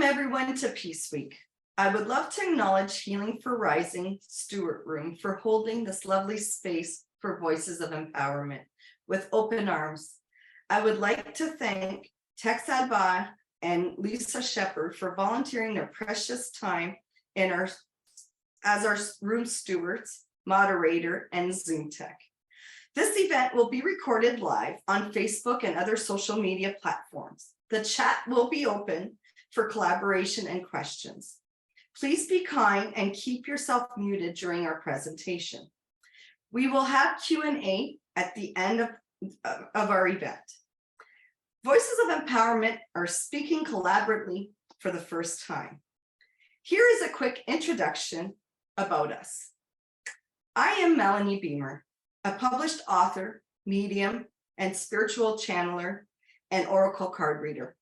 everyone to Peace Week. I would love to acknowledge Healing for Rising Stewart Room for holding this lovely space for voices of empowerment with open arms. I would like to thank Tex Adba and Lisa Shepard for volunteering their precious time as our room stewards, moderator, and Zoom tech. This event will be recorded live on Facebook and other social media platforms. The chat will be open for collaboration and questions. Please be kind and keep yourself muted during our presentation. We will have Q&A at the end of our event. Voices of Empowerment are speaking collaboratively for the first time. Here is a quick introduction about us. I am Melanie Beamer, a published author, medium, and spiritual channeler and oracle card reader,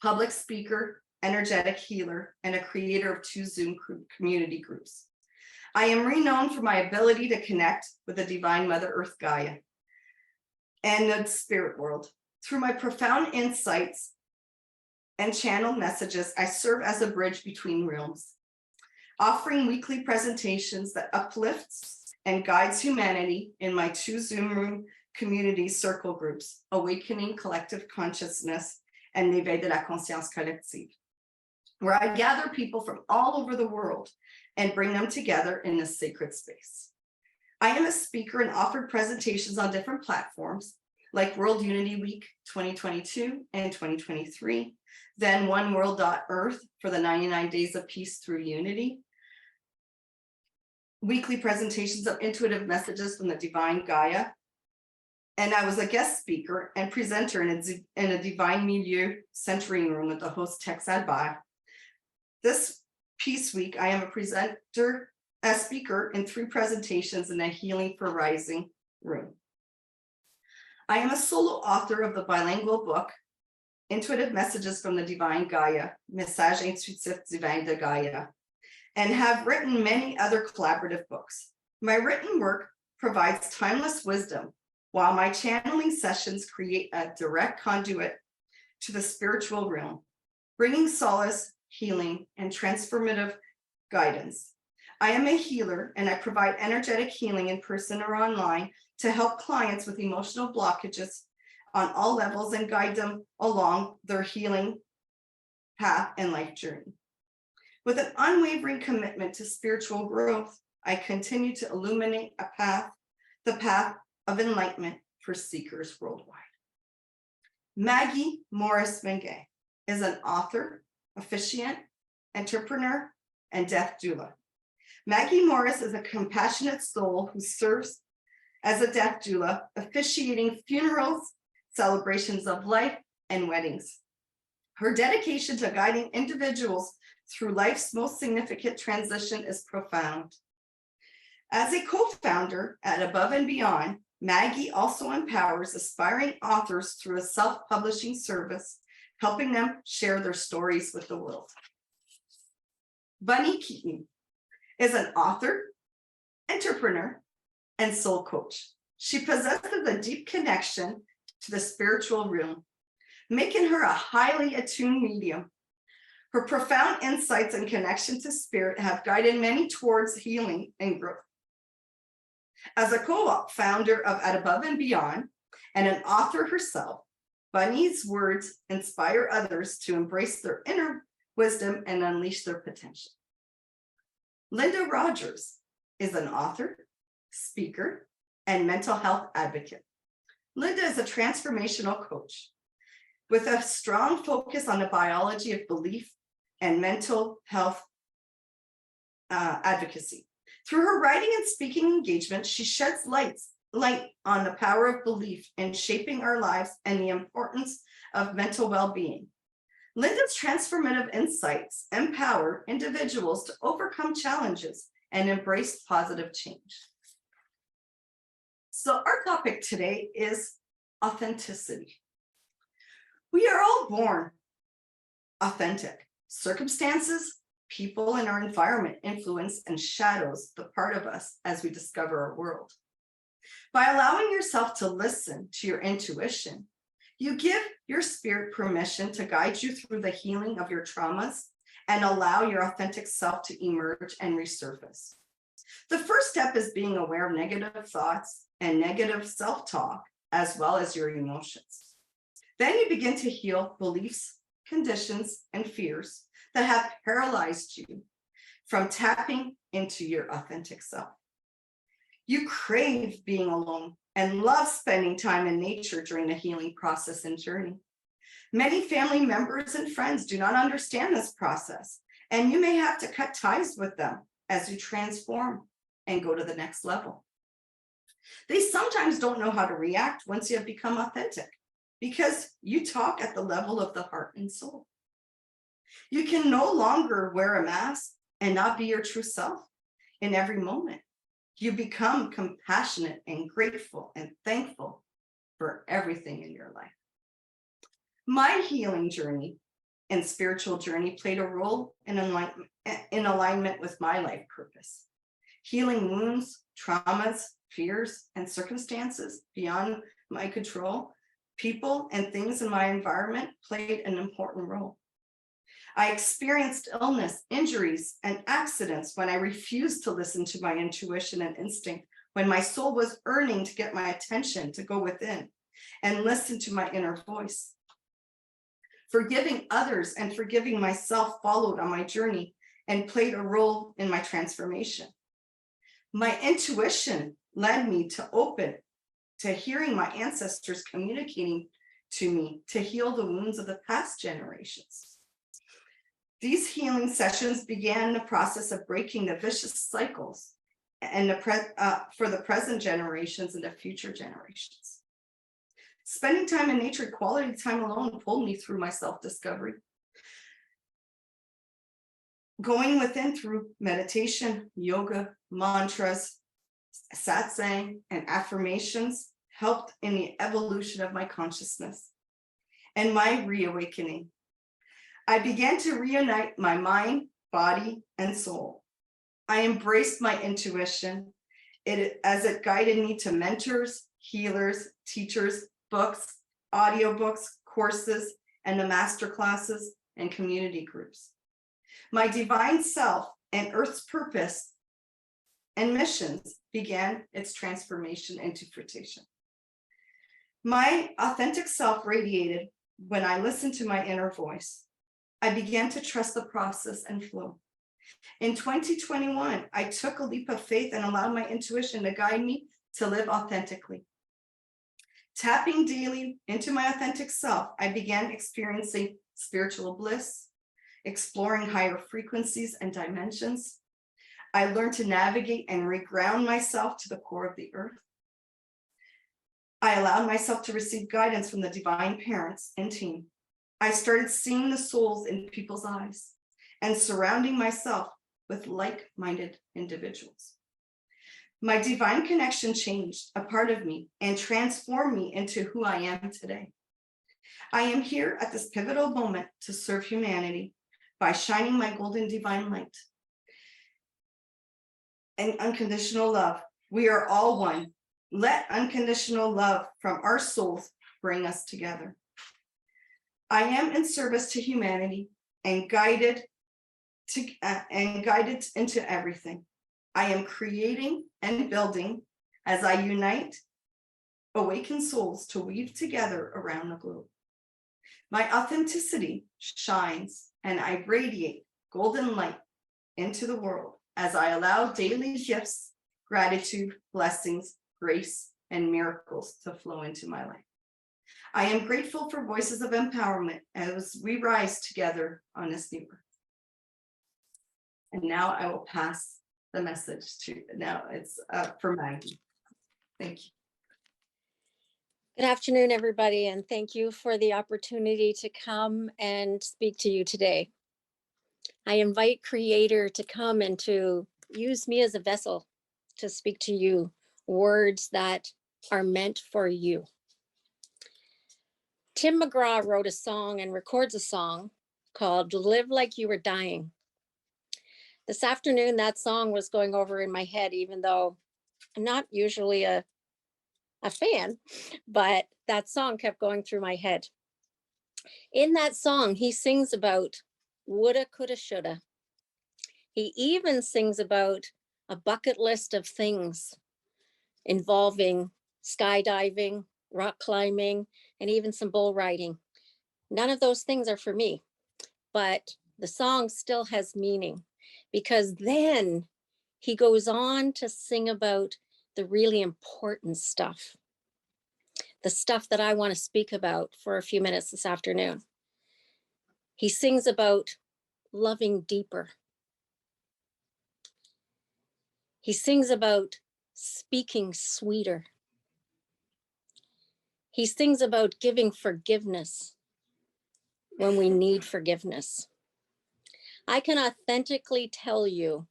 public speaker, energetic healer, and a creator of 2 Zoom community groups. I am renowned for my ability to connect with the divine Mother Earth Gaia and the spirit world. Through my profound insights and channeled messages, I serve as a bridge between realms, offering weekly presentations that uplifts and guides humanity in my 2 Zoom room community circle groups, Awakening Collective Consciousness and L'éveil de la Conscience Collective, where I gather people from all over the world and bring them together in this sacred space. I am a speaker and offered presentations on different platforms like World Unity Week 2022 and 2023, then OneWorld.Earth for the 99 Days of Peace through Unity, weekly presentations of intuitive messages from the divine Gaia, and I was a guest speaker and presenter in a Divine Milieu centering room with the host Tex Adba. This Peace Week, I am a speaker in 3 presentations in a Healing for Rising room. I am a solo author of the bilingual book, Intuitive Messages from the Divine Gaia, Messages Intuitifs Divins de Gaia, and have written many other collaborative books. My written work provides timeless wisdom, while my channeling sessions create a direct conduit to the spiritual realm, bringing solace, healing, and transformative guidance. I am a healer, and I provide energetic healing in person or online to help clients with emotional blockages on all levels and guide them along their healing path and life journey. With an unwavering commitment to spiritual growth, I continue to illuminate the path of enlightenment for seekers worldwide. Maggie Morris Menge is an author, officiant, entrepreneur, and death doula. Maggie Morris is a compassionate soul who serves as a death doula, officiating funerals, celebrations of life, and weddings. Her dedication to guiding individuals through life's most significant transition is profound. As a co-founder at Above and Beyond, Maggie also empowers aspiring authors through a self-publishing service, helping them share their stories with the world. Bunny Keaton is an author, entrepreneur, and soul coach. She possesses a deep connection to the spiritual realm, making her a highly attuned medium. Her profound insights and connection to spirit have guided many towards healing and growth. As a co-founder of At Above and Beyond and an author herself, Bunny's words inspire others to embrace their inner wisdom and unleash their potential. Linda Rogers is an author, speaker, and mental health advocate. Linda is a transformational coach with a strong focus on the biology of belief and mental health advocacy. Through her writing and speaking engagement, she sheds light on the power of belief in shaping our lives and the importance of mental well-being. Linda's transformative insights empower individuals to overcome challenges and embrace positive change. So our topic today is authenticity. We are all born authentic. Circumstances, people, and our environment influence and shadows the part of us as we discover our world. By allowing yourself to listen to your intuition, you give your spirit permission to guide you through the healing of your traumas and allow your authentic self to emerge and resurface. The first step is being aware of negative thoughts and negative self-talk, as well as your emotions. Then you begin to heal beliefs, conditions, and fears that have paralyzed you from tapping into your authentic self. You crave being alone and love spending time in nature during the healing process and journey. Many family members and friends do not understand this process, and you may have to cut ties with them as you transform and go to the next level. They sometimes don't know how to react once you have become authentic, because you talk at the level of the heart and soul. You can no longer wear a mask and not be your true self in every moment. You become compassionate and grateful and thankful for everything in your life. My healing journey and spiritual journey played a role in alignment with my life purpose. Healing wounds, traumas, fears, and circumstances beyond my control, people and things in my environment played an important role. I experienced illness, injuries, and accidents when I refused to listen to my intuition and instinct, when my soul was yearning to get my attention to go within and listen to my inner voice. Forgiving others and forgiving myself followed on my journey and played a role in my transformation. My intuition led me to open to hearing my ancestors communicating to me to heal the wounds of the past generations. These healing sessions began the process of breaking the vicious cycles and for the present generations and the future generations. Spending time in nature, quality time alone, pulled me through my self-discovery. Going within through meditation, yoga, mantras, satsang, and affirmations helped in the evolution of my consciousness and my reawakening. I began to reunite my mind, body, and soul. I embraced my intuition as it guided me to mentors, healers, teachers, books, audiobooks, courses, and the master classes and community groups. My divine self and Earth's purpose and missions began its transformation into fruition. My authentic self radiated when I listened to my inner voice. I began to trust the process and flow. In 2021, I took a leap of faith and allowed my intuition to guide me to live authentically. Tapping daily into my authentic self, I began experiencing spiritual bliss, exploring higher frequencies and dimensions. I learned to navigate and reground myself to the core of the earth. I allowed myself to receive guidance from the divine parents and team. I started seeing the souls in people's eyes and surrounding myself with like-minded individuals. My divine connection changed a part of me and transformed me into who I am today. I am here at this pivotal moment to serve humanity by shining my golden divine light and unconditional love. We are all one. Let unconditional love from our souls bring us together. I am in service to humanity and guided into everything. I am creating and building as I unite awakened souls to weave together around the globe. My authenticity shines and I radiate golden light into the world as I allow daily gifts, gratitude, blessings, grace, and miracles to flow into my life. I am grateful for voices of empowerment as we rise together on this new earth. And now I will pass the message to, now it's for Maggie. Thank you. Good afternoon, everybody, and thank you for the opportunity to come and speak to you today. I invite Creator to come and to use me as a vessel to speak to you words that are meant for you. Tim McGraw wrote a song and records a song called Live Like You Were Dying. This afternoon, that song was going over in my head, even though I'm not usually a fan, but that song kept going through my head. In that song, he sings about woulda, coulda, shoulda. He even sings about a bucket list of things involving skydiving, rock climbing, and even some bull riding. None of those things are for me, but the song still has meaning because then he goes on to sing about the really important stuff, the stuff that I want to speak about for a few minutes this afternoon. He sings about loving deeper. He sings about speaking sweeter. He sings about giving forgiveness when we need forgiveness. I can authentically tell you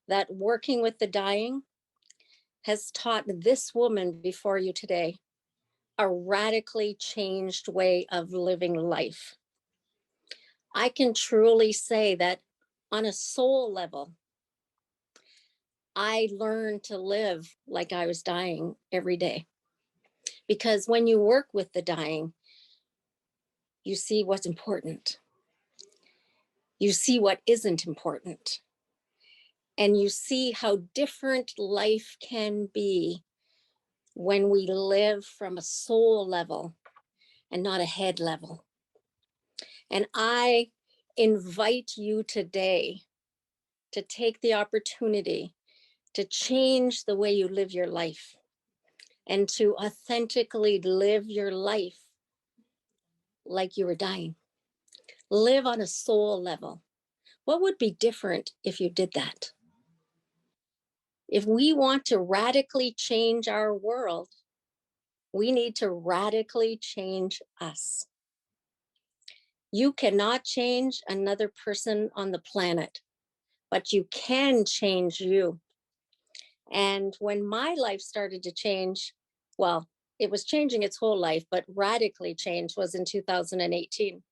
that working with the dying has taught this woman before you today a radically changed way of living life. I can truly say that on a soul level, I learned to live like I was dying every day. Because when you work with the dying, you see what's important. You see what isn't important. And you see how different life can be when we live from a soul level and not a head level. And I invite you today to take the opportunity to change the way you live your life and to authentically live your life like you were dying. Live on a soul level. What would be different if you did that? If we want to radically change our world, we need to radically change us. You cannot change another person on the planet, but you can change you. And when my life started to change, well, it was changing its whole life, but radically changed was in 2018.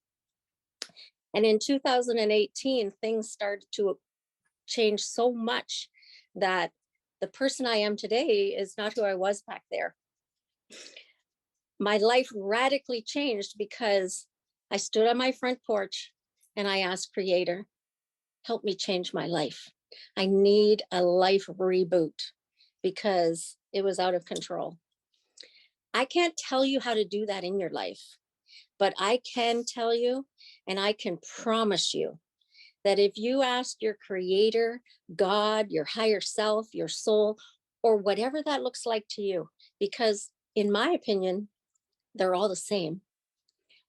And in 2018, things started to change so much that the person I am today is not who I was back there. My life radically changed because I stood on my front porch and I asked Creator, help me change my life. I need a life reboot because it was out of control. I can't tell you how to do that in your life, but I can tell you and I can promise you that if you ask your Creator, God, your higher self, your soul, or whatever that looks like to you, because in my opinion, they're all the same.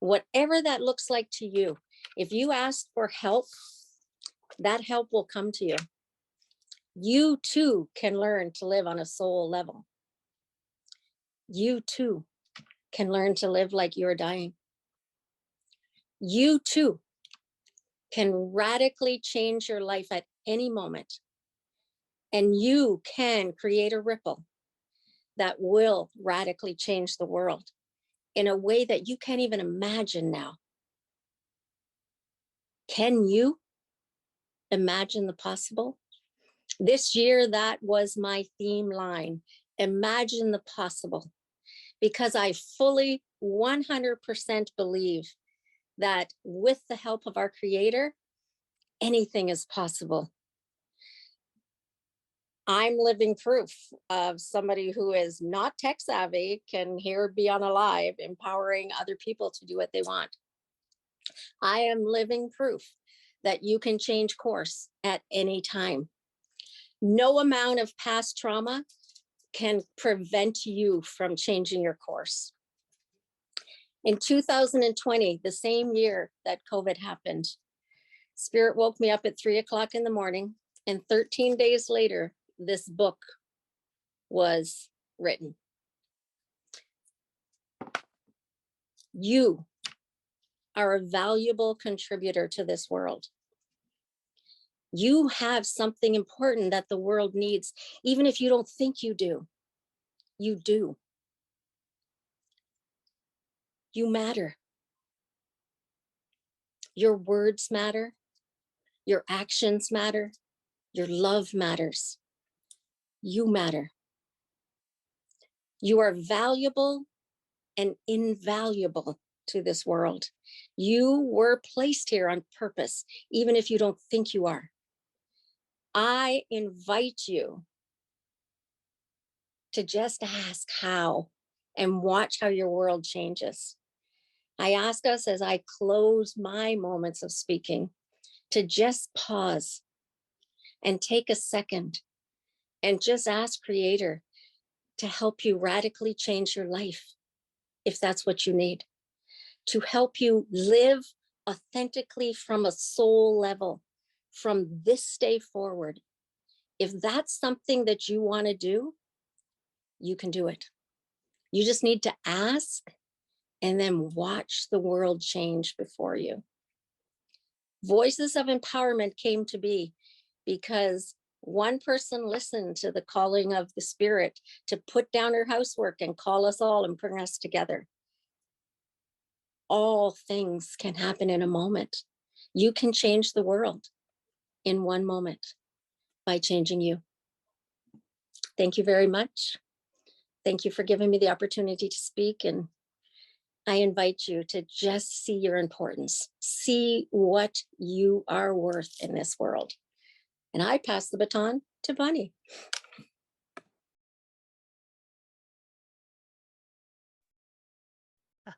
Whatever that looks like to you, if you ask for help, that help will come to you. You too can learn to live on a soul level. You too can learn to live like you're dying. You too can radically change your life at any moment. And you can create a ripple that will radically change the world in a way that you can't even imagine now. Can you imagine the possible? This year, that was my theme line. Imagine the possible, because I fully 100% believe that with the help of our Creator, anything is possible. I'm living proof of somebody who is not tech savvy can here be on a live empowering other people to do what they want. I am living proof that you can change course at any time. No amount of past trauma can prevent you from changing your course. In 2020, the same year that COVID happened, Spirit woke me up at 3:00 in the morning, and 13 days later, this book was written. You are a valuable contributor to this world. You have something important that the world needs, even if you don't think you do. You do. You matter. Your words matter. Your actions matter. Your love matters. You matter. You are valuable and invaluable to this world. You were placed here on purpose, even if you don't think you are. I invite you to just ask how and watch how your world changes. I ask us as I close my moments of speaking to just pause and take a second and just ask Creator to help you radically change your life, if that's what you need, to help you live authentically from a soul level from this day forward. If that's something that you want to do, you can do it. You just need to ask and then watch the world change before you. Voices of Empowerment came to be because one person listened to the calling of the Spirit to put down her housework and call us all and bring us together. All things can happen in a moment. You can change the world in one moment by changing you. Thank you very much. Thank you for giving me the opportunity to speak, and I invite you to just see your importance, see what you are worth in this world. And I pass the baton to Bunny.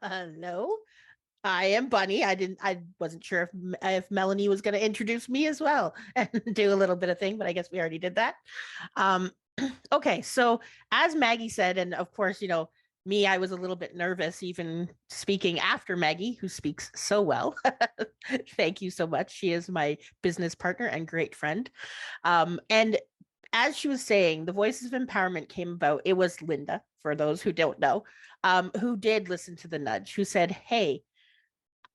Hello, I am Bunny. I wasn't sure if Melanie was going to introduce me as well and do a little bit of thing, but I guess we already did that. Okay, so as Maggie said, and of course, me, I was a little bit nervous even speaking after Maggie, who speaks so well. Thank you so much. She is my business partner and great friend. And as she was saying, the Voices of Empowerment came about. It was Linda, for those who don't know, who did listen to the nudge, who said, hey,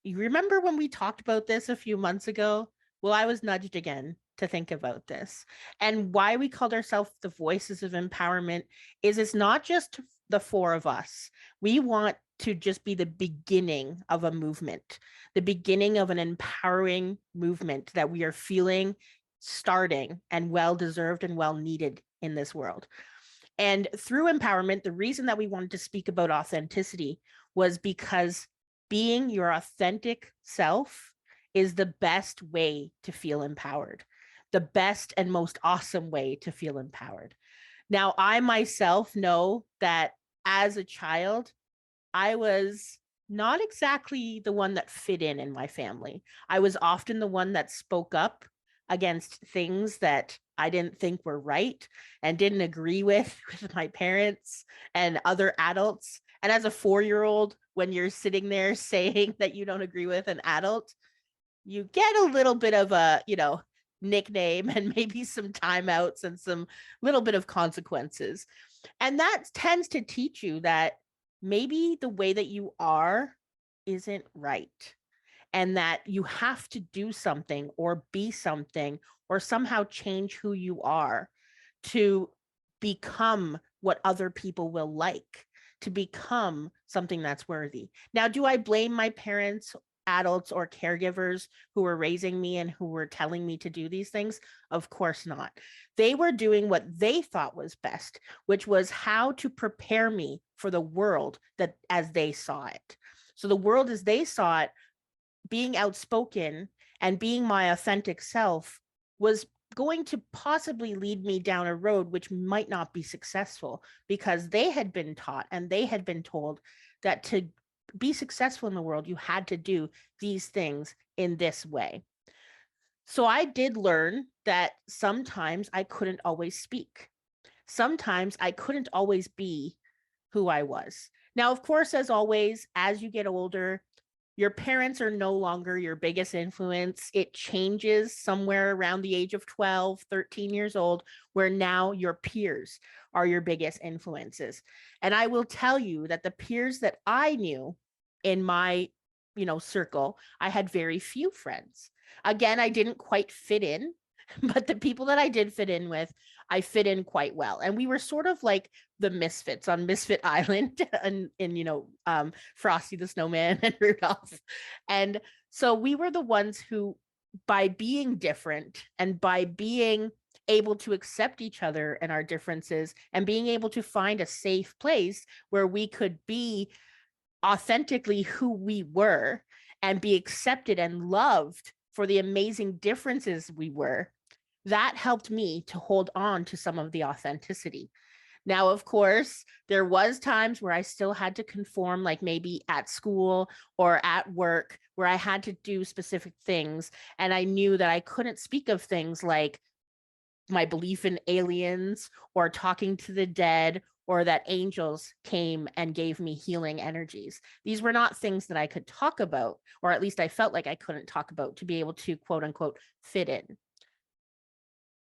you remember when we talked about this a few months ago? Well, I was nudged again to think about this. And why we called ourselves the Voices of Empowerment is it's not just the four of us. We want to just be the beginning of a movement, the beginning of an empowering movement that we are feeling starting and well-deserved and well-needed in this world. And through empowerment, the reason that we wanted to speak about authenticity was because being your authentic self is the best way to feel empowered, the best and most awesome way to feel empowered. Now, I myself know that as a child, I was not exactly the one that fit in my family. I was often the one that spoke up against things that I didn't think were right and didn't agree with my parents and other adults. And as a 4-year-old, when you're sitting there saying that you don't agree with an adult, you get a little bit of a, nickname and maybe some timeouts and some little bit of consequences. And that tends to teach you that maybe the way that you are isn't right, and that you have to do something or be something or somehow change who you are to become what other people will like, to become something that's worthy. Now, do I blame my parents, adults, or caregivers who were raising me and who were telling me to do these things? Of course not. They were doing what they thought was best, which was how to prepare me for the world that as they saw it. So the world as they saw it, being outspoken and being my authentic self was going to possibly lead me down a road which might not be successful, because they had been taught and they had been told that to be successful in the world, you had to do these things in this way. So I did learn that sometimes I couldn't always speak. Sometimes I couldn't always be who I was. Now, of course, as always, as you get older, your parents are no longer your biggest influence. It changes somewhere around the age of 12, 13 years old, where now your peers are your biggest influences. And I will tell you that the peers that I knew in my, circle, I had very few friends. Again, I didn't quite fit in, but the people that I did fit in with, I fit in quite well. And we were sort of like the misfits on Misfit Island and Frosty the Snowman and Rudolph. And so we were the ones who, by being different and by being able to accept each other and our differences and being able to find a safe place where we could be authentically who we were and be accepted and loved for the amazing differences we were, that helped me to hold on to some of the authenticity. Now, of course, there was times where I still had to conform, like maybe at school or at work, where I had to do specific things. And I knew that I couldn't speak of things like my belief in aliens or talking to the dead or that angels came and gave me healing energies. These were not things that I could talk about, or at least I felt like I couldn't talk about to be able to quote unquote fit in.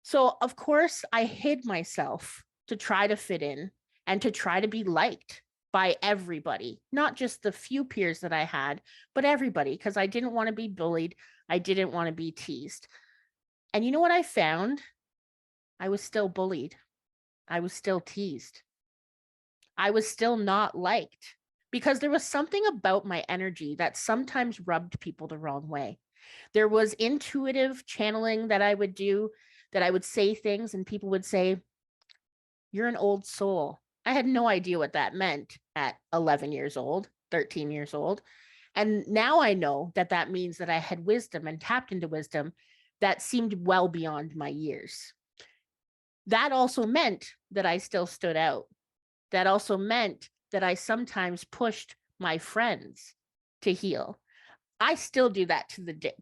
So, of course, I hid myself to try to fit in and to try to be liked by everybody, not just the few peers that I had, but everybody, because I didn't want to be bullied. I didn't want to be teased. And you know what I found? I was still bullied. I was still teased. I was still not liked because there was something about my energy that sometimes rubbed people the wrong way. There was intuitive channeling that I would do, that I would say things and people would say, "You're an old soul." I had no idea what that meant at 11 years old, 13 years old. And now I know that that means that I had wisdom and tapped into wisdom that seemed well beyond my years. That also meant that I still stood out. That also meant that I sometimes pushed my friends to heal. I still do that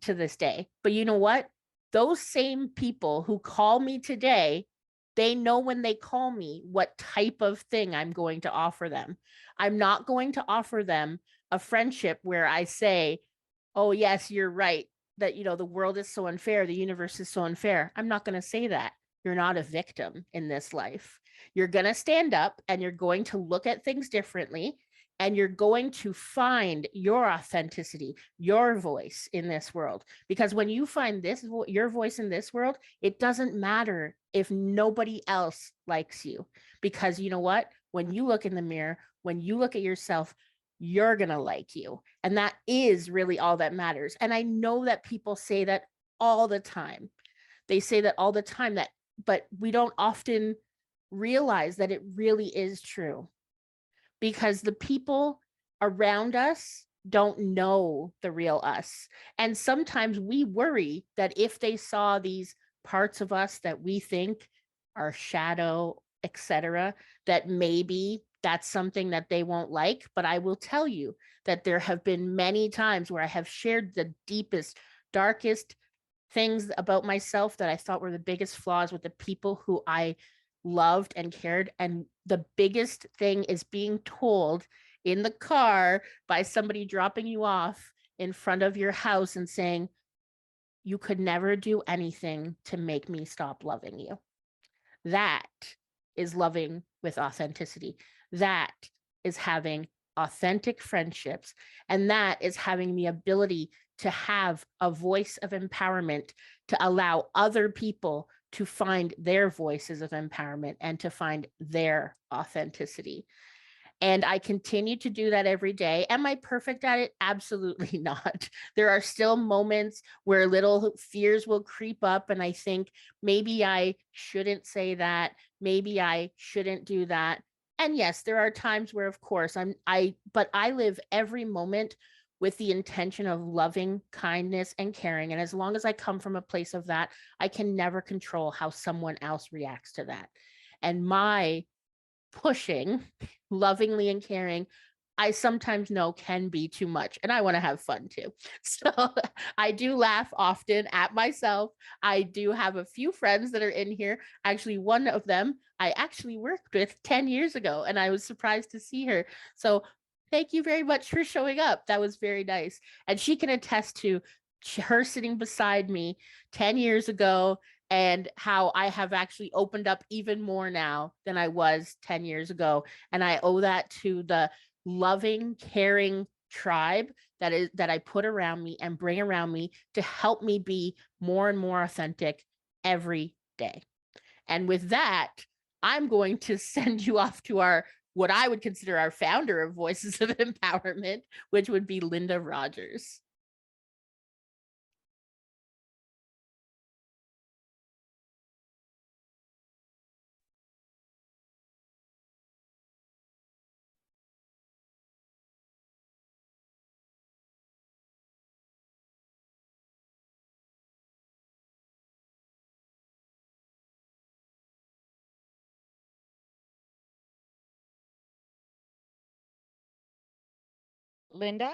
to this day. But you know what? Those same people who call me today, they know when they call me what type of thing I'm going to offer them. I'm not going to offer them a friendship where I say, "Oh yes, you're right, that the world is so unfair, the universe is so unfair." I'm not going to say that. You're not a victim in this life. You're going to stand up and you're going to look at things differently, and you're going to find your authenticity, your voice in this world. Because when you find your voice in this world, it doesn't matter if nobody else likes you. Because you know what? When you look in the mirror, when you look at yourself, you're going to like you. And that is really all that matters. And I know that people say that all the time. They say that all the time, but we don't often realize that it really is true, because the people around us don't know the real us. And sometimes we worry that if they saw these parts of us that we think are shadow, etc., that maybe that's something that they won't like. But I will tell you that there have been many times where I have shared the deepest, darkest things about myself that I thought were the biggest flaws with the people who I loved and cared. And the biggest thing is being told in the car by somebody dropping you off in front of your house and saying, "You could never do anything to make me stop loving you." That is loving with authenticity. That is having authentic friendships. And that is having the ability to have a voice of empowerment to allow other people to find their voices of empowerment and to find their authenticity. And I continue to do that every day. Am I perfect at it? Absolutely not. There are still moments where little fears will creep up, and I think maybe I shouldn't say that. Maybe I shouldn't do that. And yes, there are times where, of course, but I live every moment with the intention of loving, kindness, and caring. And as long as I come from a place of that, I can never control how someone else reacts to that. And my pushing lovingly and caring, I sometimes know can be too much, and I want to have fun too. So I do laugh often at myself. I do have a few friends that are in here. Actually, one of them I actually worked with 10 years ago, and I was surprised to see her. So thank you very much for showing up. That was very nice. And she can attest to her sitting beside me 10 years ago and how I have actually opened up even more now than I was 10 years ago. And I owe that to the loving, caring tribe that I put around me and bring around me to help me be more and more authentic every day. And with that, I'm going to send you off to what I would consider our founder of Voices of Empowerment, which would be Linda Rogers. Linda?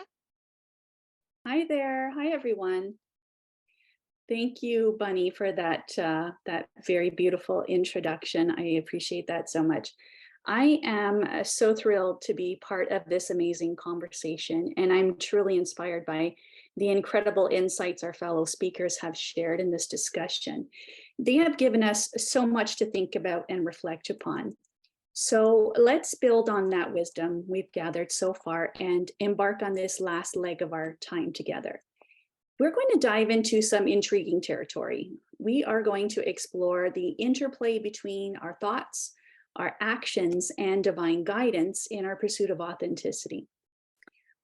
Hi there. Hi, everyone. Thank you, Bunny, for that very beautiful introduction. I appreciate that so much. I am so thrilled to be part of this amazing conversation, and I'm truly inspired by the incredible insights our fellow speakers have shared in this discussion. They have given us so much to think about and reflect upon. So let's build on that wisdom we've gathered so far and embark on this last leg of our time together. We're going to dive into some intriguing territory. We are going to explore the interplay between our thoughts, our actions, and divine guidance in our pursuit of authenticity.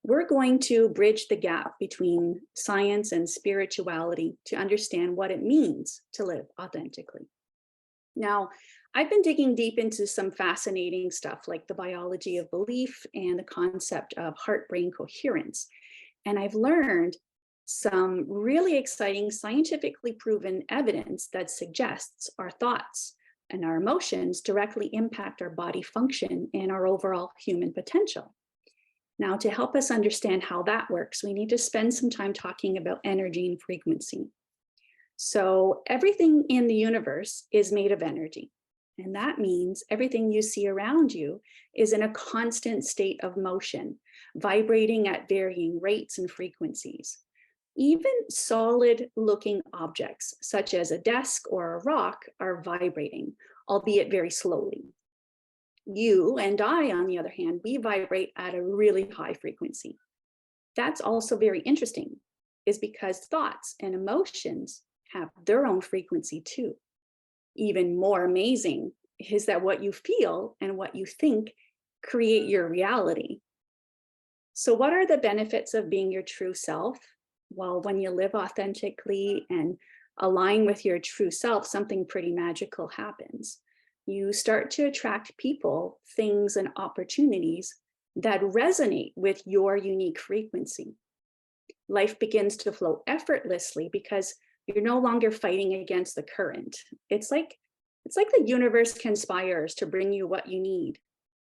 We're going to bridge the gap between science and spirituality to understand what it means to live authentically. Now, I've been digging deep into some fascinating stuff like the biology of belief and the concept of heart-brain coherence. And I've learned some really exciting scientifically proven evidence that suggests our thoughts and our emotions directly impact our body function and our overall human potential. Now, to help us understand how that works, we need to spend some time talking about energy and frequency. So everything in the universe is made of energy. And that means everything you see around you is in a constant state of motion, vibrating at varying rates and frequencies. Even solid looking objects, such as a desk or a rock, are vibrating, albeit very slowly. You and I, on the other hand, we vibrate at a really high frequency. That's also very interesting, is because thoughts and emotions have their own frequency too. Even more amazing is that what you feel and what you think create your reality. So what are the benefits of being your true self? Well, when you live authentically and align with your true self, something pretty magical happens. You start to attract people, things, and opportunities that resonate with your unique frequency. Life begins to flow effortlessly because you're no longer fighting against the current. It's like the universe conspires to bring you what you need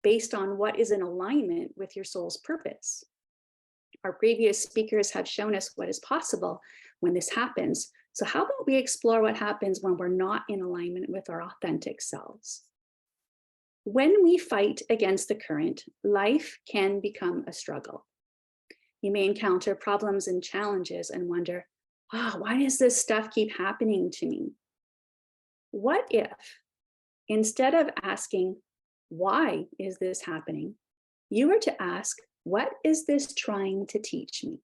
based on what is in alignment with your soul's purpose. Our previous speakers have shown us what is possible when this happens. So how about we explore what happens when we're not in alignment with our authentic selves? When we fight against the current, life can become a struggle. You may encounter problems and challenges and wonder, why does this stuff keep happening to me? What if, instead of asking, why is this happening, you were to ask, what is this trying to teach me?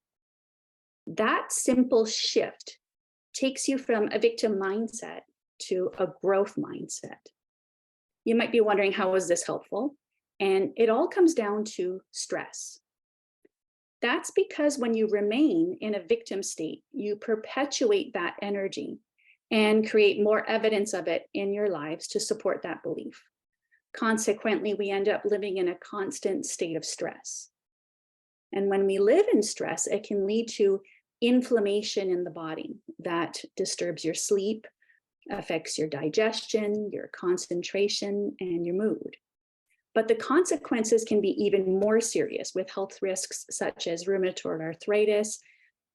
That simple shift takes you from a victim mindset to a growth mindset. You might be wondering, how is this helpful? And it all comes down to stress. That's because when you remain in a victim state, you perpetuate that energy and create more evidence of it in your lives to support that belief. Consequently, we end up living in a constant state of stress. And when we live in stress, it can lead to inflammation in the body that disturbs your sleep, affects your digestion, your concentration, and your mood. But the consequences can be even more serious with health risks such as rheumatoid arthritis,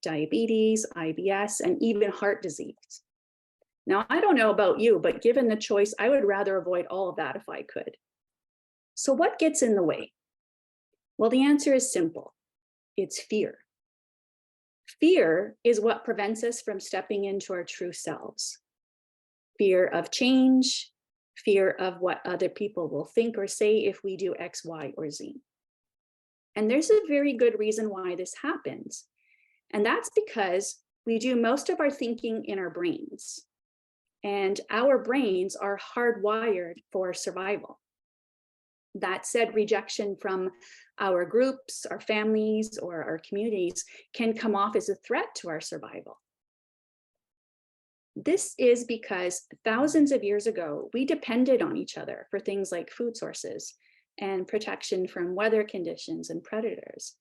diabetes, IBS, and even heart disease. Now, I don't know about you, but given the choice, I would rather avoid all of that if I could. So what gets in the way? Well, the answer is simple. It's fear. Fear is what prevents us from stepping into our true selves. Fear of change, fear of what other people will think or say if we do X, Y, or Z. And there's a very good reason why this happens. And that's because we do most of our thinking in our brains. And our brains are hardwired for survival. That said, rejection from our groups, our families, or our communities can come off as a threat to our survival. This is because thousands of years ago, we depended on each other for things like food sources and protection from weather conditions and predators.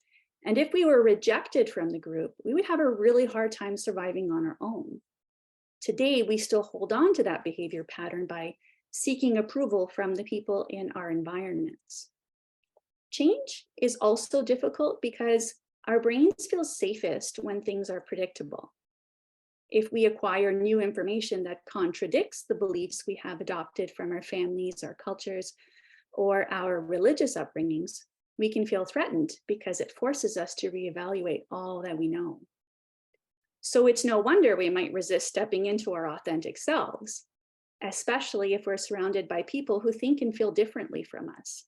And if we were rejected from the group, we would have a really hard time surviving on our own. Today, we still hold on to that behavior pattern by seeking approval from the people in our environments. Change is also difficult because Our brains feel safest when things are predictable. If we acquire new information that contradicts the beliefs we have adopted from our families, our cultures, or our religious upbringings, we can feel threatened because it forces us to reevaluate all that we know. So it's no wonder we might resist stepping into our authentic selves, especially if we're surrounded by people who think and feel differently from us.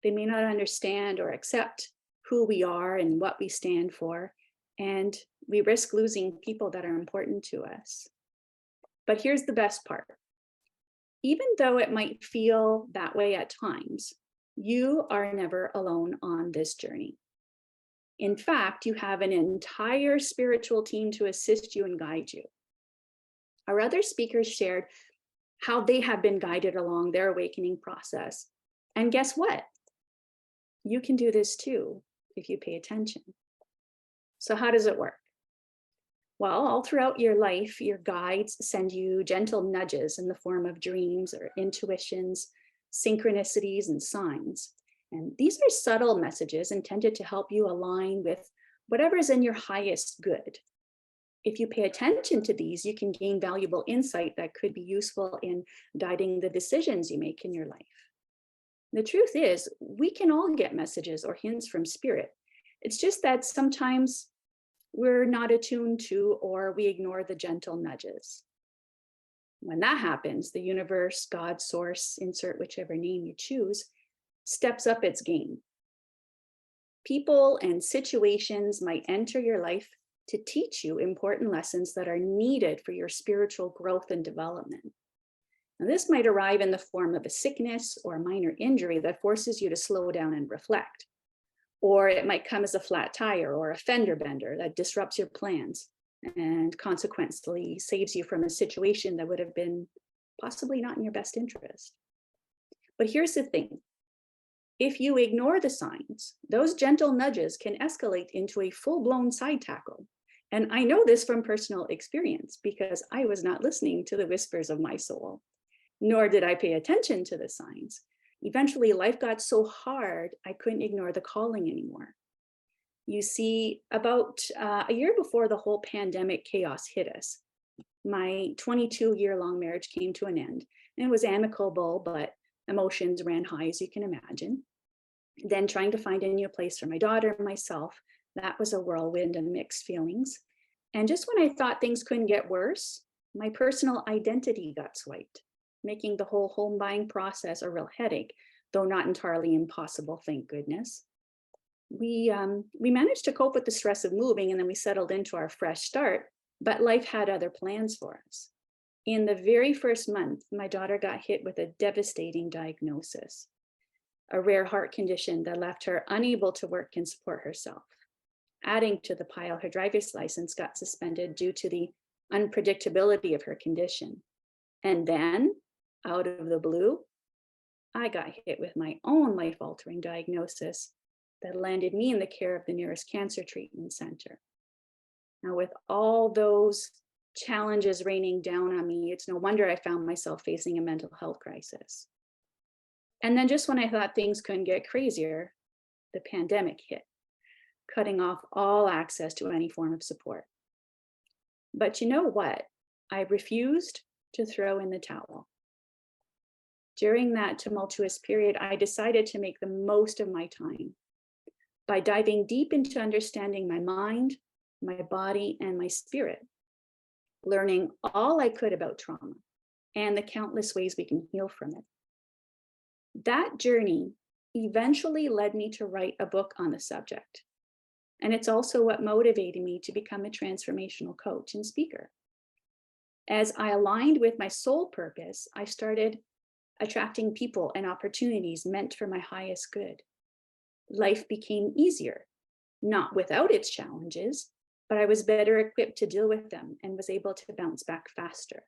They may not understand or accept who we are and what we stand for, and we risk losing people that are important to us. But here's the best part. Even though it might feel that way at times, you are never alone on this journey. In fact, you have an entire spiritual team to assist you and guide you. Our other speakers shared how they have been guided along their awakening process. And guess what? You can do this too if you pay attention. So how does it work? Well, all throughout your life, your guides send you gentle nudges in the form of dreams or intuitions, synchronicities, and signs. And these are subtle messages intended to help you align with whatever is in your highest good. If you pay attention to these, you can gain valuable insight that could be useful in guiding the decisions you make in your life. The truth is, we can all get messages or hints from spirit. It's just that sometimes we're not attuned to, or we ignore the gentle nudges. When that happens, the universe, God, source, insert whichever name you choose, steps up its game. People and situations might enter your life to teach you important lessons that are needed for your spiritual growth and development. Now, this might arrive in the form of a sickness or a minor injury that forces you to slow down and reflect. Or it might come as a flat tire or a fender bender that disrupts your plans and consequently saves you from a situation that would have been possibly not in your best interest. But here's the thing. If you ignore the signs, those gentle nudges can escalate into a full-blown side tackle. And I know this from personal experience because I was not listening to the whispers of my soul, nor did I pay attention to the signs. Eventually, life got so hard, I couldn't ignore the calling anymore. You see, about a year before the whole pandemic chaos hit us, my 22-year-long marriage came to an end. And it was amicable, but emotions ran high, as you can imagine. Then trying to find a new place for my daughter and myself, that was a whirlwind of mixed feelings. And just when I thought things couldn't get worse, my personal identity got swiped, making the whole home buying process a real headache, though not entirely impossible, thank goodness. We managed to cope with the stress of moving, and then we settled into our fresh start, but life had other plans for us. In the very first month, my daughter got hit with a devastating diagnosis, a rare heart condition that left her unable to work and support herself. Adding to the pile, her driver's license got suspended due to the unpredictability of her condition. And then, out of the blue, I got hit with my own life-altering diagnosis that landed me in the care of the nearest cancer treatment center. Now, with all those challenges raining down on me, it's no wonder I found myself facing a mental health crisis. And then just when I thought things couldn't get crazier, the pandemic hit, cutting off all access to any form of support. But you know what? I refused to throw in the towel. During that tumultuous period, I decided to make the most of my time by diving deep into understanding my mind, my body, and my spirit, learning all I could about trauma and the countless ways we can heal from it. That journey eventually led me to write a book on the subject. And it's also what motivated me to become a transformational coach and speaker. As I aligned with my soul purpose, I started attracting people and opportunities meant for my highest good. Life became easier, not without its challenges, but I was better equipped to deal with them and was able to bounce back faster.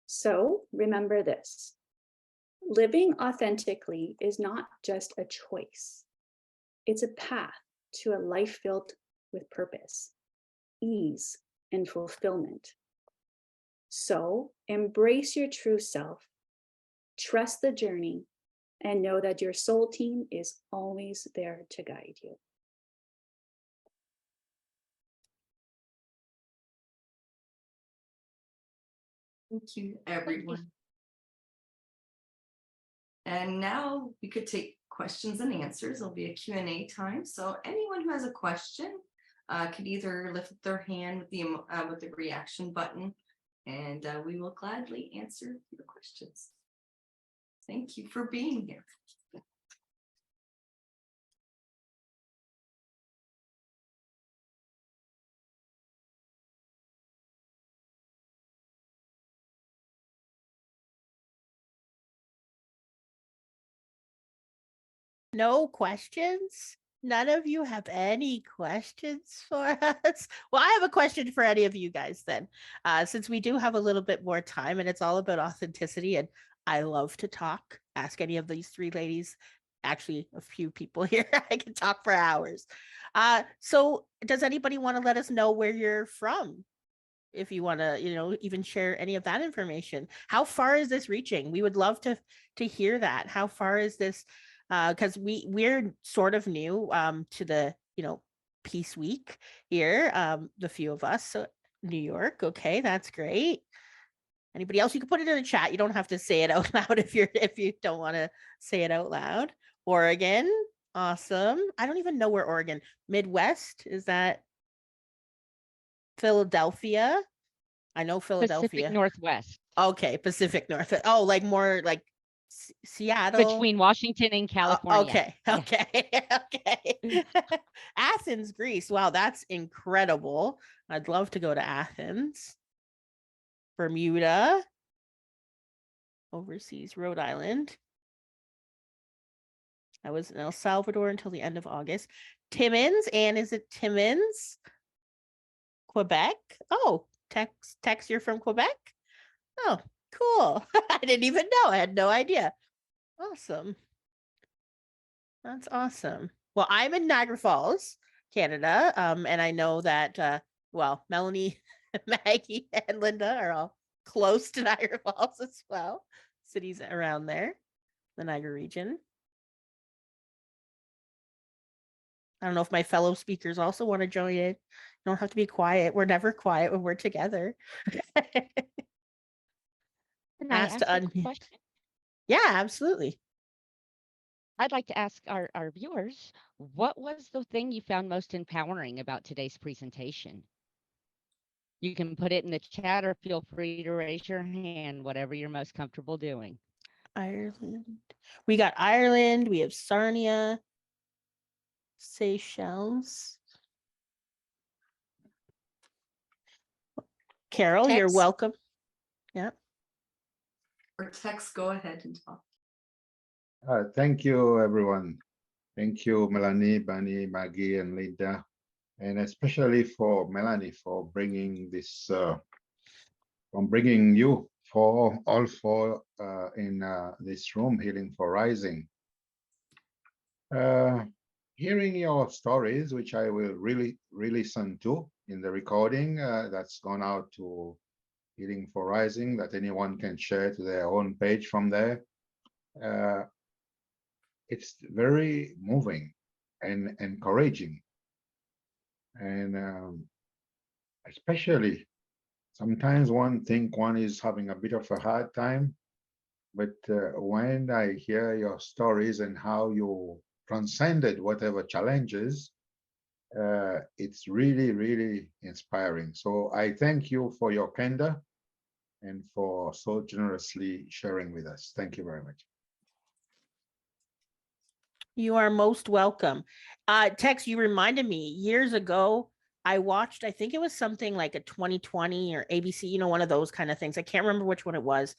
So remember this. Living authentically is not just a choice. It's a path to a life filled with purpose, ease, and fulfillment. So embrace your true self, trust the journey, and know that your soul team is always there to guide you. Thank you, everyone. And now we could take questions and answers. There'll be a Q&A time. So anyone who has a question could either lift their hand with the reaction button, and we will gladly answer your questions. Thank you for being here. No questions? None of you have any questions for us? Well, I have a question for any of you guys then, since we do have a little bit more time and it's all about authenticity, and I love to talk. Ask any of these three ladies, actually a few people here. I can talk for hours. So does anybody want to let us know where you're from? If you want to, even share any of that information. How far is this reaching? We would love to hear that. How far is this? Because we're sort of new to the Peace Week here, the few of us. So New York, okay, that's great. Anybody else? You can put it in the chat. You don't have to say it out loud if you don't want to say it out loud. Oregon, awesome. I don't even know where Oregon. Midwest, is that Philadelphia? I know Philadelphia. Pacific Northwest. Okay, Pacific Northwest. Oh, like more like Seattle. Between Washington and California. Okay. Athens, Greece. Wow, that's incredible. I'd love to go to Athens. Bermuda. Overseas, Rhode Island. I was in El Salvador until the end of August. Timmins, Anne, is it Timmins? Quebec. Oh, Tex, you're from Quebec? Oh, cool. I didn't even know. I had no idea. Awesome. That's awesome. Well, I'm in Niagara Falls, Canada. And I know that, Melanie, Maggie, and Linda are all close to Niagara Falls as well. Cities around there, the Niagara region. I don't know if my fellow speakers also want to join in. You don't have to be quiet. We're never quiet when we're together. Can I ask a question? Yeah, absolutely. I'd like to ask our viewers, what was the thing you found most empowering about today's presentation? You can put it in the chat or feel free to raise your hand, whatever you're most comfortable doing. Ireland. We got Ireland. We have Sarnia. Seychelles. Carol, you're Tex? welcome. Yeah. Or Tex, go ahead and talk. Thank you, everyone. Thank you, Melanie, Bunny, Maggie, and Linda, and especially for Melanie for bringing this, bringing you all four in this room, Healing for Rising. Hearing your stories, which I will really listen to in the recording that's gone out to Healing for Rising, that anyone can share to their own page from there. It's very moving and encouraging. And especially sometimes one think one is having a bit of a hard time, but when I hear your stories and how you transcended whatever challenges, it's really inspiring. So I thank you for your candor and for so generously sharing with us. Thank you very much. You are most welcome. Tex, you reminded me years ago, I watched, I think it was something like a 2020 or ABC, one of those kind of things. I can't remember which one it was.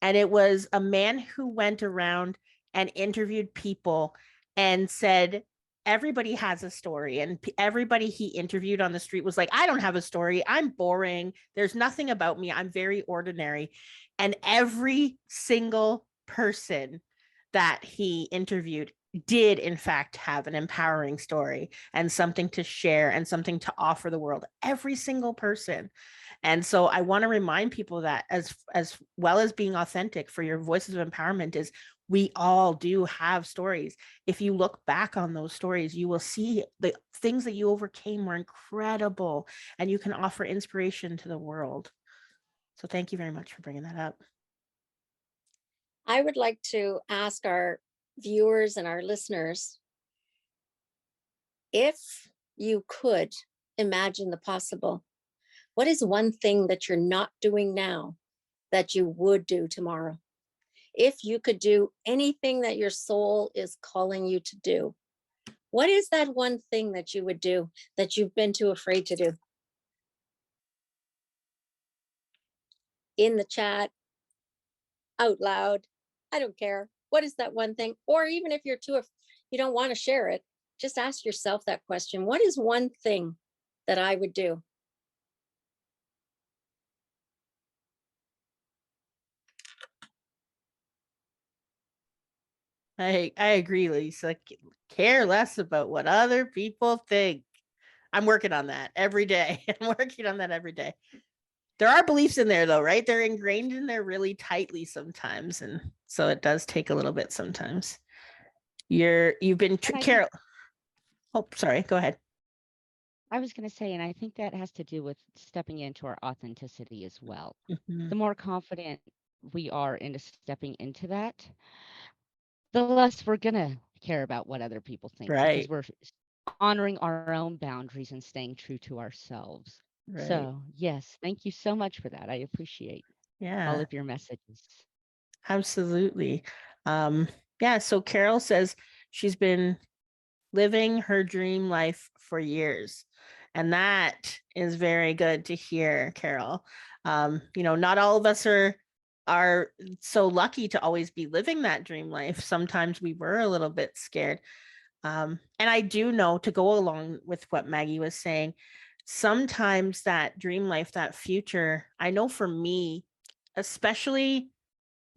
And it was a man who went around and interviewed people and said, everybody has a story. And everybody he interviewed on the street was like, I don't have a story. I'm boring. There's nothing about me. I'm very ordinary. And every single person that he interviewed did in fact have an empowering story and something to share and something to offer the world, every single person. And so I want to remind people that as well as being authentic for your voices of empowerment is we all do have stories. If you look back on those stories, you will see the things that you overcame were incredible and you can offer inspiration to the world. So thank you very much for bringing that up. I would like to ask our viewers and our listeners, if you could imagine the possible, what is one thing that you're not doing now that you would do tomorrow? If you could do anything that your soul is calling you to do, what is that one thing that you would do that you've been too afraid to do? In the chat, out loud, I don't care. What is that one thing? Or even if you don't want to share it, just ask yourself that question. What is one thing that I would do? I agree, Lisa. Care less about what other people think. I'm working on that every day. I'm working on that every day. There are beliefs in there though, right? They're ingrained in there really tightly sometimes, and so it does take a little bit sometimes. You've been And I think Carol. Oh, sorry. Go ahead. I was going to say, and I think that has to do with stepping into our authenticity as well. Mhm. The more confident we are into stepping into that, the less we're going to care about what other people think Right. because we're honoring our own boundaries and staying true to ourselves. Right. So, yes, thank you so much for that. I appreciate all Yeah. of your messages. Absolutely. Yeah. So Carol says she's been living her dream life for years. And that is very good to hear, Carol. Not all of us are so lucky to always be living that dream life. Sometimes we were a little bit scared. And I do know, to go along with what Maggie was saying, sometimes that dream life, that future, I know for me, especially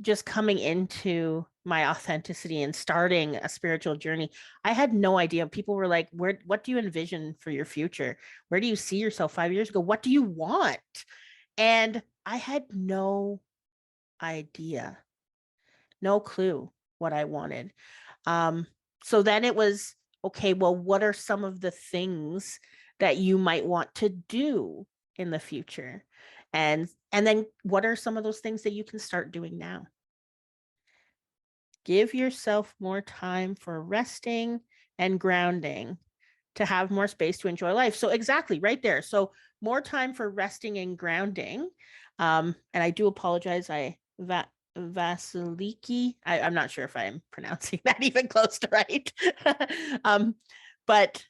just coming into my authenticity and starting a spiritual journey, I had no idea. People were like, what do you envision for your future? Where do you see yourself 5 years ago? What do you want? And I had no idea, no clue what I wanted. So then it was, okay, well, what are some of the things that you might want to do in the future? And then what are some of those things that you can start doing now? Give yourself more time for resting and grounding to have more space to enjoy life. So exactly right there. So more time for resting and grounding. And I do apologize. Vasiliki. I'm not sure if I'm pronouncing that even close to right. But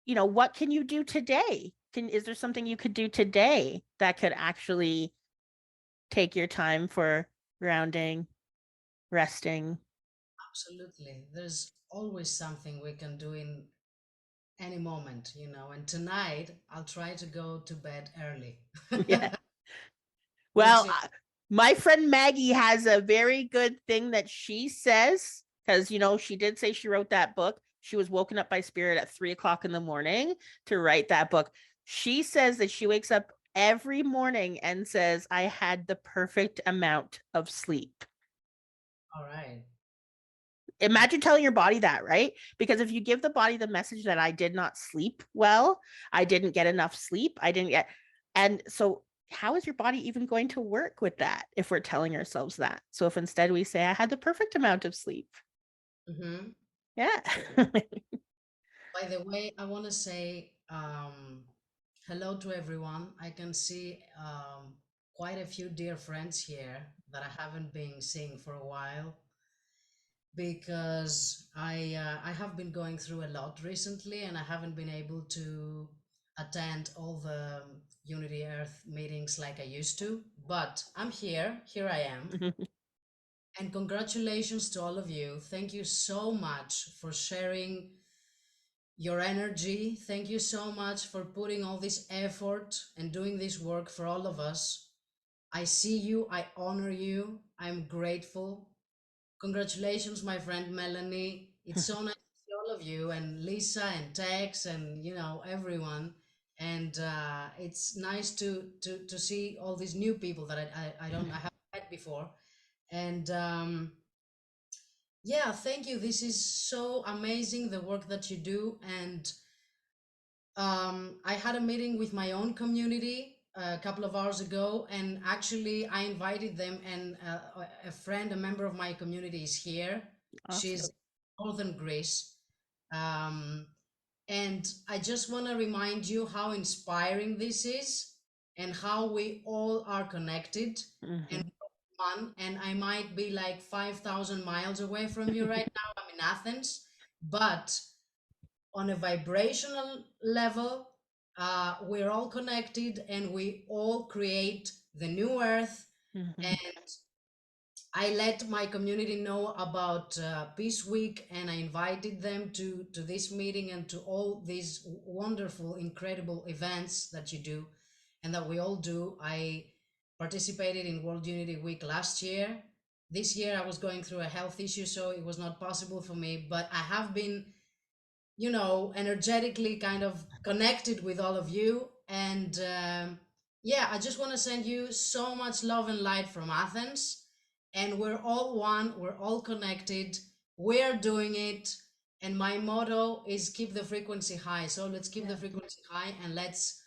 what can you do today? Is there something you could do today that could actually take your time for grounding, resting? Absolutely. There's always something we can do in any moment, and tonight I'll try to go to bed early. Yeah. Which Well, is my friend Maggie has a very good thing that she says, because, she did say she wrote that book. She was woken up by spirit at 3 o'clock in the morning to write that book. She says that she wakes up every morning and says, I had the perfect amount of sleep. all right. Imagine telling your body that, right? Because if you give the body the message that I did not sleep well, I didn't get enough sleep, and so how is your body even going to work with that if we're telling ourselves that? So if instead we say, I had the perfect amount of sleep. Mm-hmm. Yeah. By the way, I want to say hello to everyone. I can see quite a few dear friends here that I haven't been seeing for a while because I have been going through a lot recently and I haven't been able to attend all the Unity Earth meetings like I used to. But I'm here. Here I am. And congratulations to all of you. Thank you so much for sharing your energy. Thank you so much for putting all this effort and doing this work for all of us. I see you. I honor you. I'm grateful. Congratulations, my friend Melanie. It's so nice to see all of you and Lisa and Tex and everyone. And it's nice to see all these new people that I haven't met before. And yeah, thank you. This is so amazing, the work that you do. And I had a meeting with my own community a couple of hours ago, and actually I invited them, and a friend, a member of my community is here. She's Awesome. northern Greece. And I just want to remind you how inspiring this is and how we all are connected and Mhm. one. And I might be like 5,000 miles away from you right now. I'm in Athens, but on a vibrational level, we're all connected and we all create the new earth. Mhm. And I let my community know about Peace Week, and I invited them to this meeting and to all these wonderful, incredible events that you do and that we all do. I participated in World Unity Week last year. This year I was going through a health issue, so it was not possible for me, but I have been, energetically kind of connected with all of you. And yeah, I just want to send you so much love and light from Athens. And we're all one, we're all connected, we're doing it. And my motto is keep the frequency high. So let's keep the frequency high and let's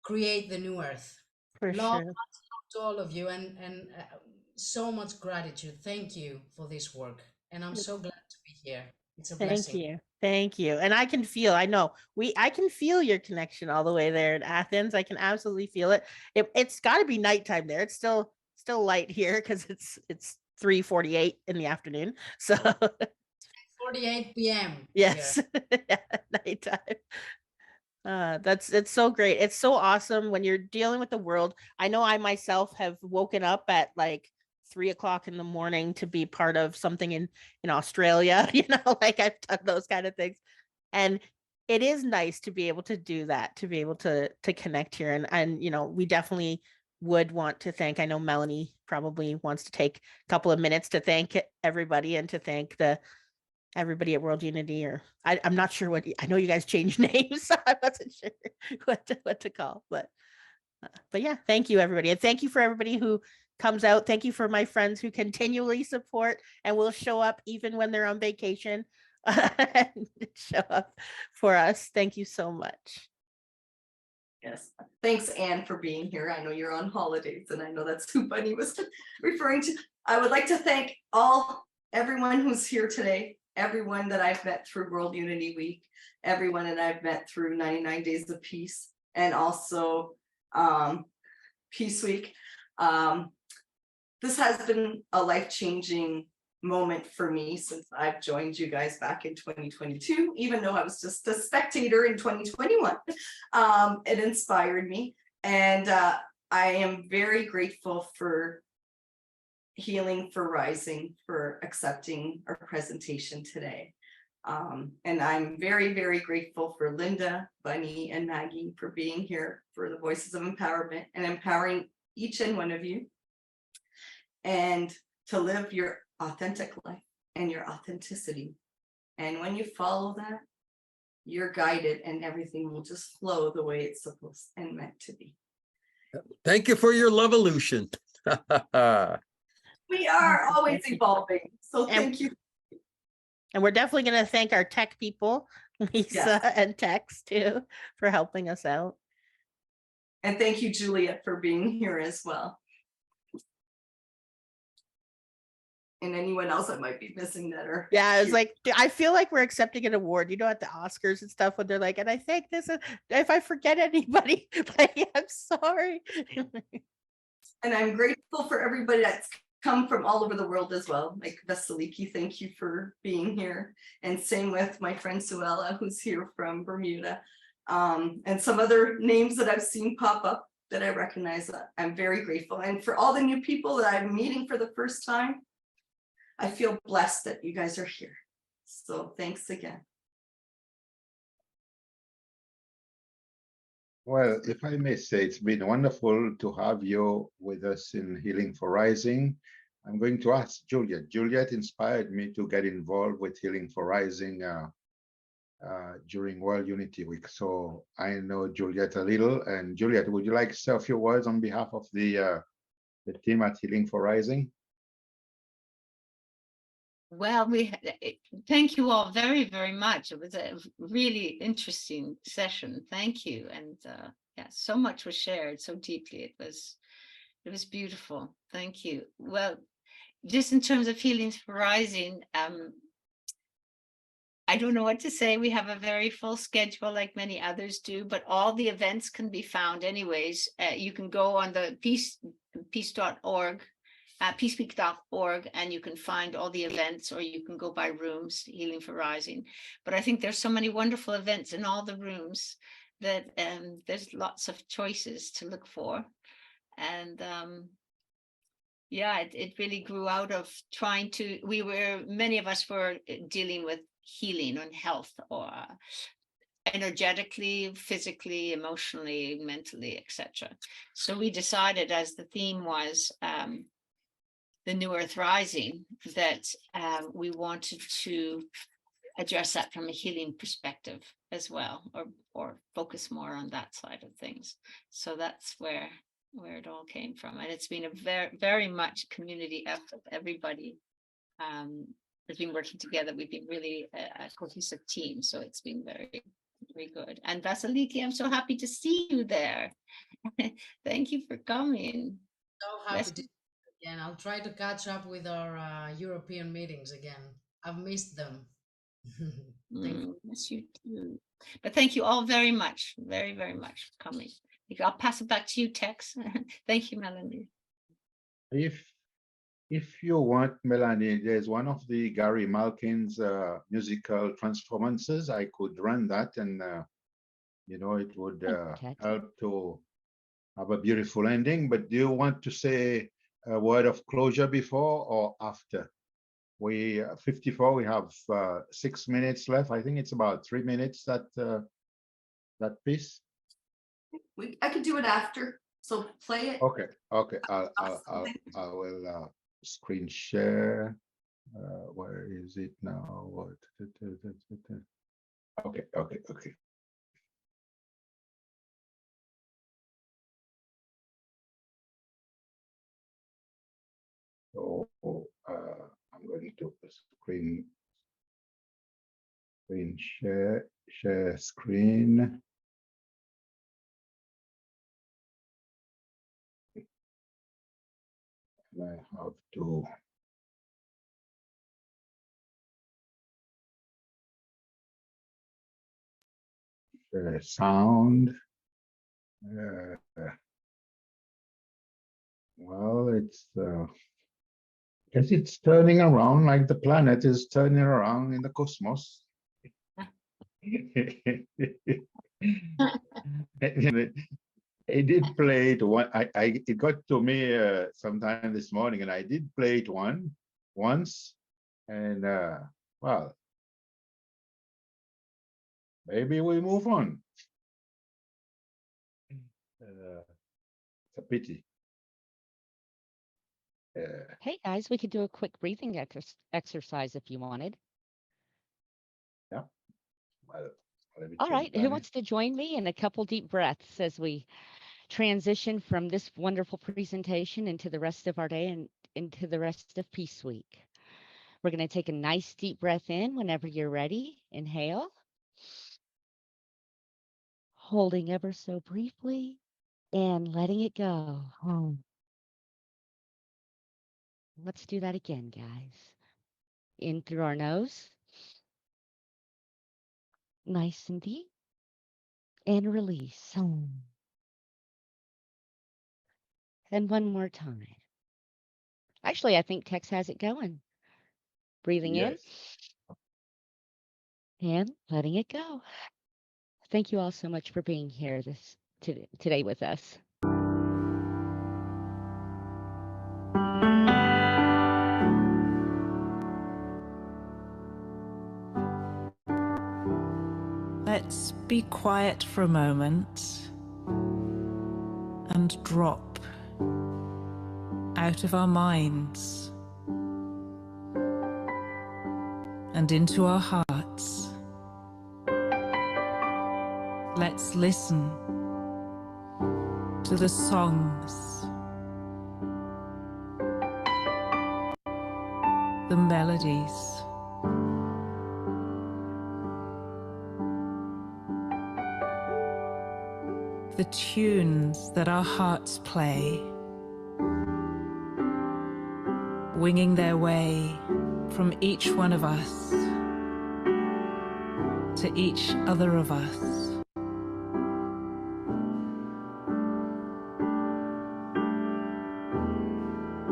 create the new earth. For Love sure. to all of you, and so much gratitude. Thank you for this work. And I'm so glad to be here. It's a Thank blessing. you. Thank you. And I can feel, I know I can feel your connection all the way there in Athens. I can absolutely feel it. It's got to be nighttime there. It's still light here because it's 3:48 in the afternoon. So 48 p.m. here. yes, yeah, nighttime. It's so great. It's so awesome when you're dealing with the world. I know I myself have woken up at like 3 o'clock in the morning to be part of something in Australia, like I've done those kind of things. And it is nice to be able to do that, to be able to connect here. And we definitely would want to thank, I know Melanie probably wants to take a couple of minutes to thank everybody and to thank everybody at World Unity, or I'm not sure I know you guys changed names, so I wasn't sure what to call, but yeah, thank you everybody. And thank you for everybody who comes out. Thank you for my friends who continually support and will show up even when they're on vacation and show up for us. Thank you so much. Yes, thanks, Anne, for being here. I know you're on holidays, and I know that's who Bunny was referring to. I would like to thank everyone who's here today, everyone that I've met through World Unity Week, everyone that I've met through 99 Days of Peace, and also Peace Week. This has been a life-changing moment for me since I've joined you guys back in 2022, even though I was just a spectator in 2021. It inspired me, and I am very grateful for Healing for Rising for accepting our presentation today. And I'm very, very grateful for Linda, Bunny, and Maggie for being here for the Voices of Empowerment and empowering each and one of you, and to live your authentic life and your authenticity. And when you follow that, you're guided and everything will just flow the way it's supposed and meant to be. Thank you for your Levolution. We are always evolving. So thank you. And we're definitely going to thank our tech people, Lisa and Tex too, for helping us out. And thank you, Juliet, for being here as well. And anyone else that might be missing that are. Yeah, it's like, I feel like we're accepting an award, at the Oscars and stuff, when they're like, and I think this is, if I forget anybody, like, I'm sorry. And I'm grateful for everybody that's come from all over the world as well. Like Veseliki, thank you for being here. And same with my friend Suella, who's here from Bermuda. And some other names that I've seen pop up that I recognize. I'm very grateful. And for all the new people that I'm meeting for the first time, I feel blessed that you guys are here. So thanks again. Well, if I may say, it's been wonderful to have you with us in Healing for Rising. I'm going to ask Juliet. Juliet inspired me to get involved with Healing for Rising during World Unity Week. So I know Juliet a little. And Juliet, would you like to say a few words on behalf of the team at Healing for Rising? Well, thank you all very, very much. It was a really interesting session. Thank you. And so much was shared so deeply. It was beautiful. Thank you. Well, just in terms of Healing for Rising, I don't know what to say. We have a very full schedule like many others do, but all the events can be found anyways. You can go on the peace.org, peaceweek.org, and you can find all the events, or you can go by rooms, Healing for Rising. But I think there's so many wonderful events in all the rooms that there's lots of choices to look for. And yeah, it really grew out of trying to, many of us were dealing with healing and health, or energetically, physically, emotionally, mentally, etc. So we decided, as the theme was the New Earth Rising, that we wanted to address that from a healing perspective as well, or focus more on that side of things. So that's where it all came from. And it's been a very, very much community effort. Everybody has been working together. We've been really a cohesive team. So it's been very, very good. And Vasiliki, I'm so happy to see you there. Thank you for coming. So happy to see you again. I'll try to catch up with our European meetings again. I've missed them. Yes, you too. But thank you all very much, very, very much for coming. I'll pass it back to you, Tex. Thank you, Melanie. If you want, Melanie, there's one of the Gary Malkin's musical transformances. I could run that, and it would help to have a beautiful ending. But do you want to say a word of closure before or after? We 54. We have 6 minutes left. I think it's about 3 minutes that piece. I could do it after. So play it. Okay. I will screen share. Where is it now? What? Okay. So I'm going to screen share screen. And I have to share sound. Well, it's I guess it's turning around like the planet is turning around in the cosmos. It did play it one. It got to me sometime this morning, and I did play it once, and well, maybe we move on. It's a pity. Hey guys, we could do a quick breathing exercise if you wanted. Yeah. Well, all right, who wants to join me in a couple deep breaths as we transition from this wonderful presentation into the rest of our day and into the rest of Peace Week? We're going to take a nice deep breath in whenever you're ready. Inhale. Holding ever so briefly and letting it go. Let's do that again, guys. In through our nose. Nice and deep. And release. And one more time. Actually, I think Tex has it going. Breathing in. And letting it go. Thank you all so much for being here today with us. Let's be quiet for a moment and drop out of our minds and into our hearts. Let's listen to the songs, the melodies, the tunes that our hearts play, winging their way from each one of us to each other of us.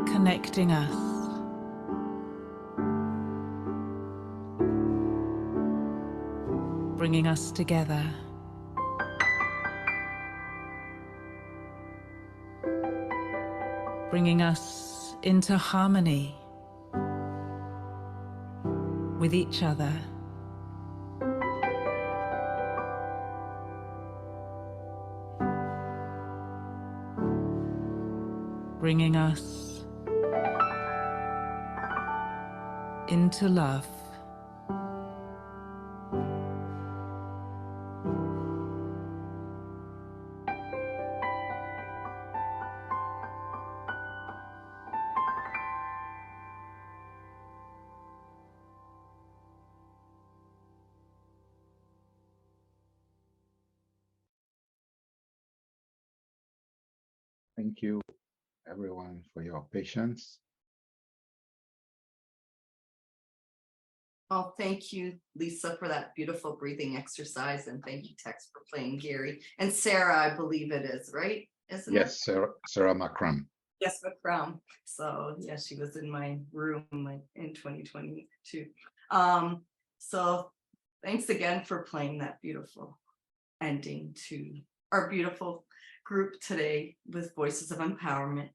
Connecting us. Bringing us together. Bringing us into harmony with each other. Bringing us into love. Thank you, everyone, for your patience. Oh, thank you, Lisa, for that beautiful breathing exercise. And thank you, Tex, for playing Gary. And Sarah, I believe it is, right? Isn't it? Yes, Sarah Macram. Yes, McCrum. So yeah, she was in my room in 2022. So thanks again for playing that beautiful ending to our beautiful group today with Voices of Empowerment.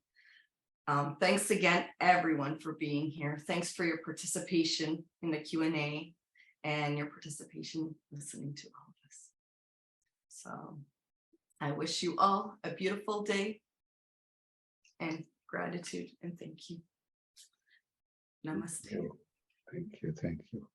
Thanks again, everyone, for being here. Thanks for your participation in the Q&A and your participation listening to all of us. So I wish you all a beautiful day and gratitude and thank you. Namaste. Thank you. Thank you.